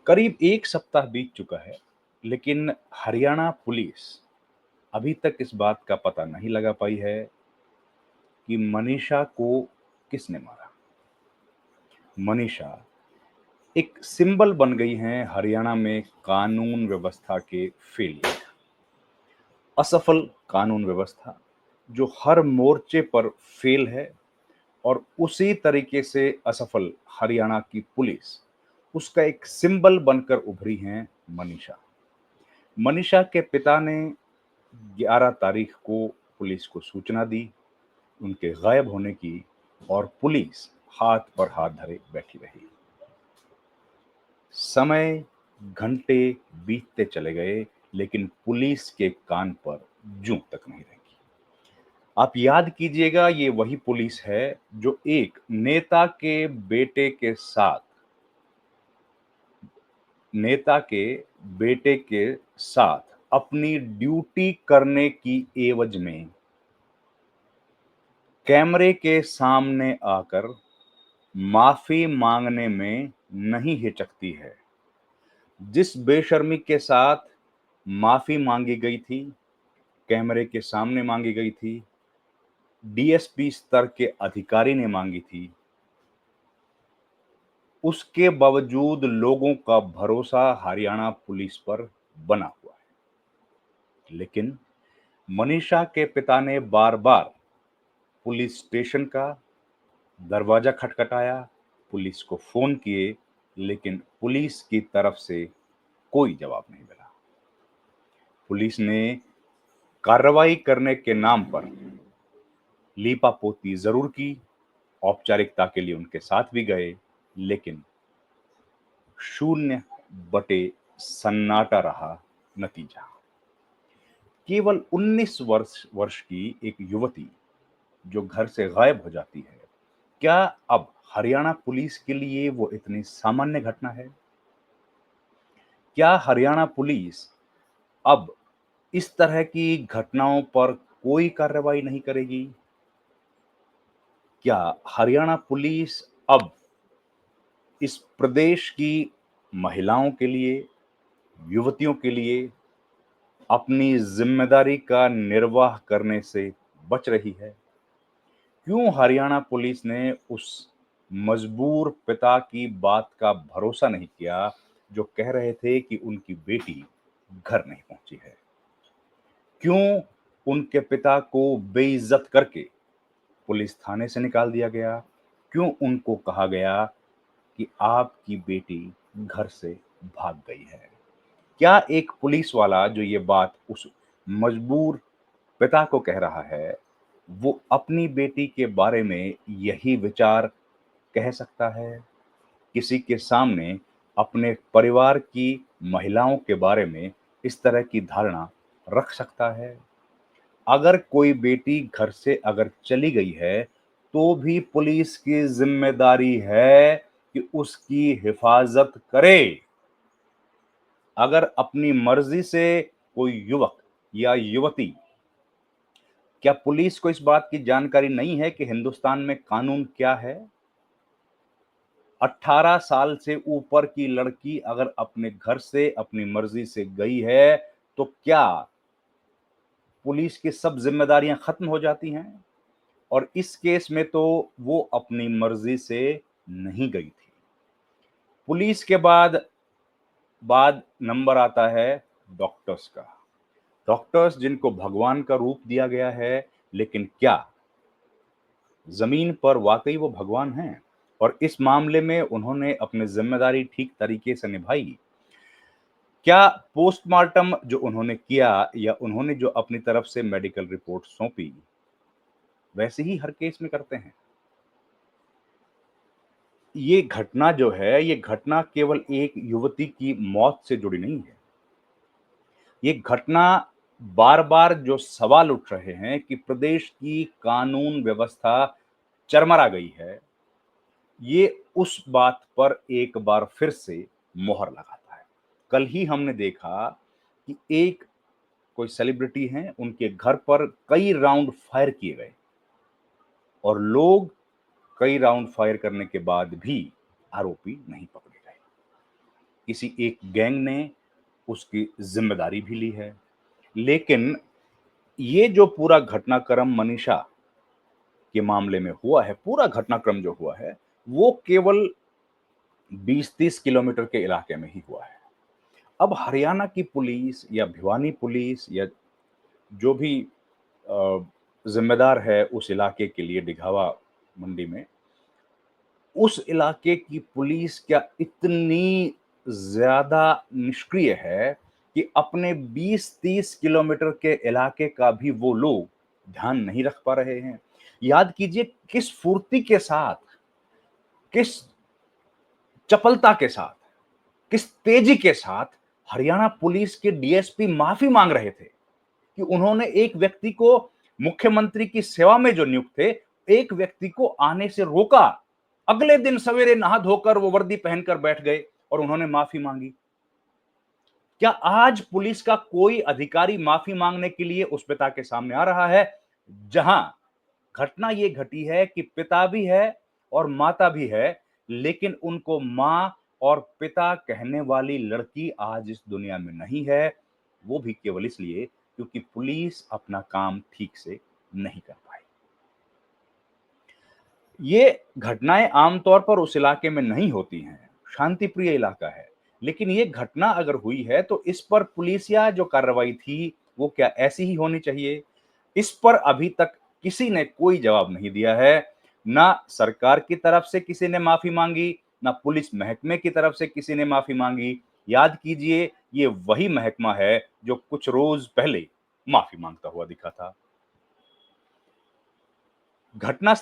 करीब 1 सप्ताह बीत चुका है, लेकिन हरियाणा पुलिस अभी तक इस बात का पता नहीं लगा पाई है कि मनीषा को किसने मारा। मनीषा एक सिंबल बन गई हैं हरियाणा में कानून व्यवस्था के फेलियर, असफल कानून व्यवस्था जो हर मोर्चे पर फेल है और उसी तरीके से असफल हरियाणा की पुलिस, उसका एक सिंबल बनकर उभरी हैं मनीषा। मनीषा के पिता ने 11 तारीख को पुलिस को सूचना दी उनके गायब होने की और पुलिस हाथ पर हाथ धरे बैठी रही। समय, घंटे बीतते चले गए, लेकिन पुलिस के कान पर जूं तक नहीं रेंगी। आप याद कीजिएगा, ये वही पुलिस है जो एक नेता के बेटे के साथ नेता के बेटे के साथ अपनी ड्यूटी करने की एवज में कैमरे के सामने आकर माफी मांगने में नहीं हिचकती है। जिस बेशर्मी के साथ माफी मांगी गई थी, कैमरे के सामने मांगी गई थी, डीएसपी स्तर के अधिकारी ने मांगी थी, उसके बावजूद लोगों का भरोसा हरियाणा पुलिस पर बना हुआ है। लेकिन मनीषा के पिता ने बार-बार पुलिस स्टेशन का दरवाजा खटखटाया, पुलिस को फोन किए, लेकिन पुलिस की तरफ से कोई जवाब नहीं मिला। पुलिस ने कार्रवाई करने के नाम पर लीपापोती जरूर की, औपचारिकता के लिए उनके साथ भी गए, लेकिन शून्य बटे सन्नाटा रहा नतीजा। केवल 19 वर्ष की एक युवती जो घर से गायब हो जाती है, क्या अब हरियाणा पुलिस के लिए वो इतनी सामान्य घटना है? क्या हरियाणा पुलिस अब इस तरह की घटनाओं पर कोई कार्रवाई नहीं करेगी? क्या हरियाणा पुलिस अब इस प्रदेश की महिलाओं के लिए, युवतियों के लिए अपनी जिम्मेदारी का निर्वाह करने से बच रही है? क्यों हरियाणा पुलिस ने उस मजबूर पिता की बात का भरोसा नहीं किया जो कह रहे थे कि उनकी बेटी घर नहीं पहुंची है? क्यों उनके पिता को बेइज्जत करके पुलिस थाने से निकाल दिया गया? क्यों उनको कहा गया कि आपकी बेटी घर से भाग गई है? क्या एक पुलिस वाला जो ये बात उस मजबूर पिता को कह रहा है, वो अपनी बेटी के बारे में यही विचार कह सकता है? किसी के सामने अपने परिवार की महिलाओं के बारे में इस तरह की धारणा रख सकता है? अगर कोई बेटी घर से अगर चली गई है, तो भी पुलिस की जिम्मेदारी है कि उसकी हिफाजत करे। अगर अपनी मर्जी से कोई युवक या युवती, क्या पुलिस को इस बात की जानकारी नहीं है कि हिंदुस्तान में कानून क्या है? 18 साल से ऊपर की लड़की अगर अपने घर से अपनी मर्जी से गई है, तो क्या पुलिस की सब जिम्मेदारियां खत्म हो जाती हैं? और इस केस में तो वो अपनी मर्जी से नहीं गई थी। पुलिस के बाद बाद नंबर आता है डॉक्टर्स का। डॉक्टर्स जिनको भगवान का रूप दिया गया है, लेकिन क्या जमीन पर वाकई वो भगवान हैं? और इस मामले में उन्होंने अपनी जिम्मेदारी ठीक तरीके से निभाई? क्या पोस्टमार्टम जो उन्होंने किया या उन्होंने जो अपनी तरफ से मेडिकल रिपोर्ट सौंपी, वैसे ही हर केस में करते हैं? ये घटना जो है, ये घटना केवल एक युवती की मौत से जुड़ी नहीं है। ये घटना बार-बार जो सवाल उठ रहे हैं कि प्रदेश की कानून व्यवस्था चरमरा गई है, ये उस बात पर एक बार फिर से मोहर लगाता है। कल ही हमने देखा कि एक कोई सेलिब्रिटी हैं, उनके घर पर कई राउंड फायर किए गए और लोग कई राउंड फायर करने के बाद भी आरोपी नहीं पकड़े गए। किसी एक गैंग ने उसकी ज़िम्मेदारी भी ली है। लेकिन ये जो पूरा घटनाक्रम मनीषा के मामले में हुआ है, पूरा घटनाक्रम जो हुआ है, वो केवल 20-30 किलोमीटर के इलाके में ही हुआ है। अब हरियाणा की पुलिस या भिवानी पुलिस या जो भी अ, ज़िम्मेदार है उस इलाके के लिए डिघावा मंडी में, उस इलाके की पुलिस क्या इतनी ज़्यादा निष्क्रिय है कि अपने 20-30 किलोमीटर के इलाके का भी वो लोग ध्यान नहीं रख पा रहे हैं। याद कीजिए किस फुर्ती के साथ, किस चपलता के साथ, किस तेजी के साथ हरियाणा पुलिस के डीएसपी माफ़ी माँग रहे थे कि उन्होंने एक व्यक्ति को मुख्यमंत्री की सेवा में जो नियुक्त थे, एक व्यक्ति को आने से रोका। अगले दिन सवेरे नहा धोकर वो वर्दी पहनकर बैठ गए और उन्होंने माफी मांगी। क्या आज पुलिस का कोई अधिकारी माफी मांगने के लिए उस पिता के सामने आ रहा है? जहां घटना ये घटी है कि पिता भी है और माता भी है, लेकिन उनको मां और पिता कहने वाली लड़की आज इस दुनिया में नहीं है। वो भी केवल इसलिए क्योंकि पुलिस अपना काम ठीक से नहीं कर पाई। ये घटनाएं आमतौर पर उस इलाके में नहीं होती हैं, शांतिप्रिय इलाका है। लेकिन ये घटना अगर हुई है तो इस पर पुलिस या जो कार्रवाई थी वो क्या ऐसी ही होनी चाहिए? इस पर अभी तक किसी ने कोई जवाब नहीं दिया है। ना सरकार की तरफ से किसी ने माफी मांगी, ना पुलिस महकमे की तरफ से किसी ने माफी मांगी। याद कीजिए, ये वही महकमा है जो कुछ रोज पहले माफी मांगता हुआ दिखा था। घटना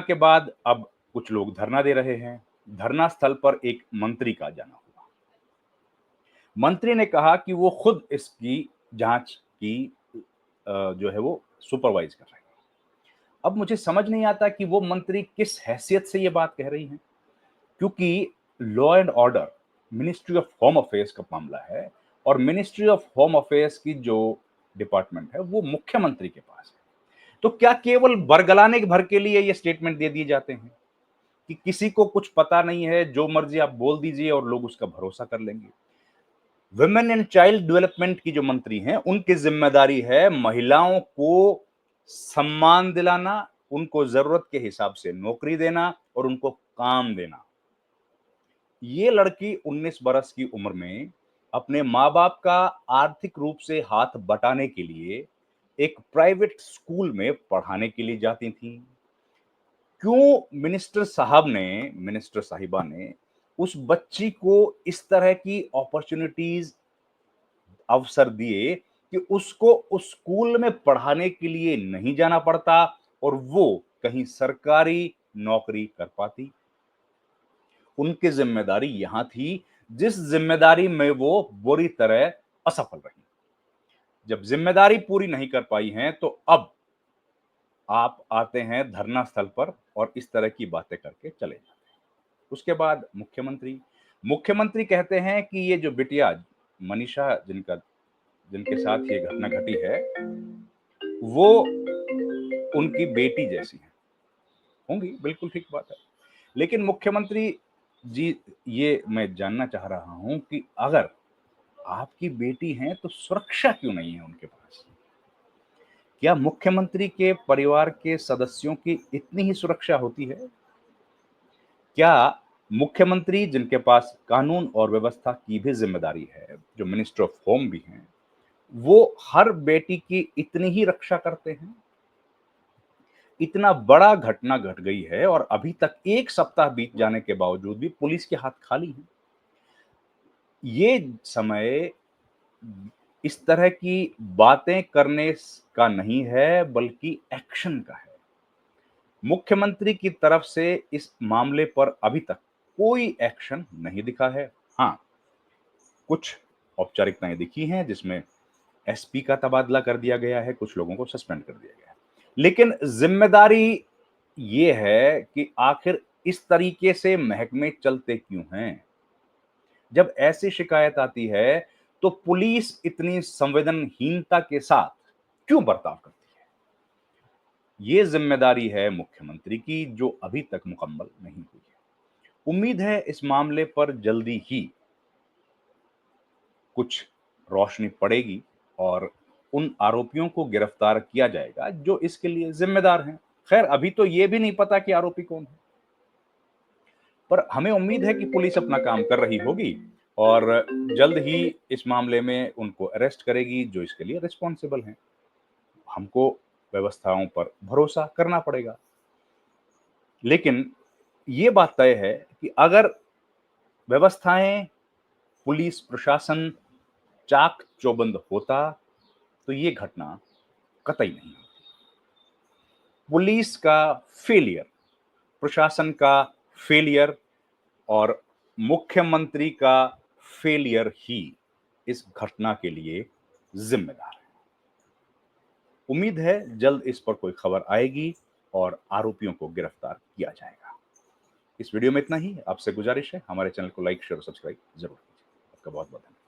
के बाद अब कुछ लोग धरना दे रहे हैं। धरना स्थल पर एक मंत्री का जाना हुआ। मंत्री ने कहा कि वो खुद इसकी जांच की जो है वो सुपरवाइज कर रहे हैं। अब मुझे समझ नहीं आता कि वो मंत्री किस हैसियत से ये बात कह रही हैं, क्योंकि law and order ministry of home affairs का मामला है और मिनिस्ट्री ऑफ होम अफेयर्स की जो डिपार्टमेंट है वो मुख्यमंत्री के पास है। तो क्या केवल बरगलाने भर के लिए ये स्टेटमेंट दे दिए जाते हैं कि किसी को कुछ पता नहीं है, जो मर्जी आप बोल दीजिए और लोग उसका भरोसा कर लेंगे? वुमेन एंड चाइल्ड डेवलपमेंट की जो मंत्री हैं, उनकी जिम्मेदारी है महिलाओं को सम्मान दिलाना, उनको जरूरत के हिसाब से नौकरी देना और उनको काम देना। ये लड़की 19 बरस की उम्र में अपने माँ बाप का आर्थिक रूप से हाथ बटाने के लिए एक प्राइवेट स्कूल में पढ़ाने के लिए जाती थी। क्यों मिनिस्टर साहिबा ने उस बच्ची को इस तरह की अपॉर्चुनिटीज, अवसर दिए कि उसको उस स्कूल में पढ़ाने के लिए नहीं जाना पड़ता और वो कहीं सरकारी नौकरी कर पाती? उनकी जिम्मेदारी यहां थी, जिस जिम्मेदारी में वो बुरी तरह असफल रही। जब जिम्मेदारी पूरी नहीं कर पाई हैं तो अब आप आते हैं धरना स्थल पर और इस तरह की बातें करके चले जाते हैं। उसके बाद मुख्यमंत्री कहते हैं कि ये जो बिटिया मनीषा जिनके साथ ये घटना घटी है, वो उनकी बेटी जैसी है। होंगी, बिल्कुल ठीक बात है। लेकिन मुख्यमंत्री जी, ये मैं जानना चाह रहा हूं कि अगर आपकी बेटी हैं तो सुरक्षा क्यों नहीं है उनके पास? क्या मुख्यमंत्री के परिवार के सदस्यों की इतनी ही सुरक्षा होती है? क्या मुख्यमंत्री, जिनके पास कानून और व्यवस्था की भी जिम्मेदारी है, जो मिनिस्टर ऑफ होम भी हैं, वो हर बेटी की इतनी ही रक्षा करते हैं? इतना बड़ा घटना घट गई है और अभी तक 1 सप्ताह बीत जाने के बावजूद भी पुलिस के हाथ खाली हैं। ये समय इस तरह की बातें करने का नहीं है, बल्कि एक्शन का है। मुख्यमंत्री की तरफ से इस मामले पर अभी तक कोई एक्शन नहीं दिखा है। हाँ, कुछ औपचारिकताएं दिखी हैं, जिसमें एसपी का तबादला कर दिया गया है, कुछ लोगों को सस्पेंड कर दिया गया है। लेकिन जिम्मेदारी ये है कि आखिर इस तरीके से महकमे चलते क्यों हैं? जब ऐसी शिकायत आती है तो पुलिस इतनी संवेदनहीनता के साथ क्यों बर्ताव करती है? ये जिम्मेदारी है मुख्यमंत्री की, जो अभी तक मुकम्मल नहीं हुई है। उम्मीद है इस मामले पर जल्दी ही कुछ रोशनी पड़ेगी और उन आरोपियों को गिरफ्तार किया जाएगा जो इसके लिए ज़िम्मेदार हैं। ख़ैर अभी तो ये भी नहीं पता कि आरोपी कौन है, पर हमें उम्मीद है कि पुलिस अपना काम कर रही होगी और जल्द ही इस मामले में उनको अरेस्ट करेगी जो इसके लिए रिस्पॉन्सिबल हैं। हमको व्यवस्थाओं पर भरोसा करना पड़ेगा। लेकिन ये बात तय है कि अगर व्यवस्थाएँ, पुलिस प्रशासन चाक-चौबंद होता, तो ये घटना कतई नहीं होती। पुलिस का फेलियर, प्रशासन का फेलियर और मुख्यमंत्री का फेलियर ही इस घटना के लिए ज़िम्मेदार है। उम्मीद है जल्द इस पर कोई खबर आएगी और आरोपियों को गिरफ्तार किया जाएगा। इस वीडियो में इतना ही। आपसे गुजारिश है हमारे चैनल को लाइक, शेयर और सब्सक्राइब ज़रूर कीजिए। आपका बहुत-बहुत धन्यवाद।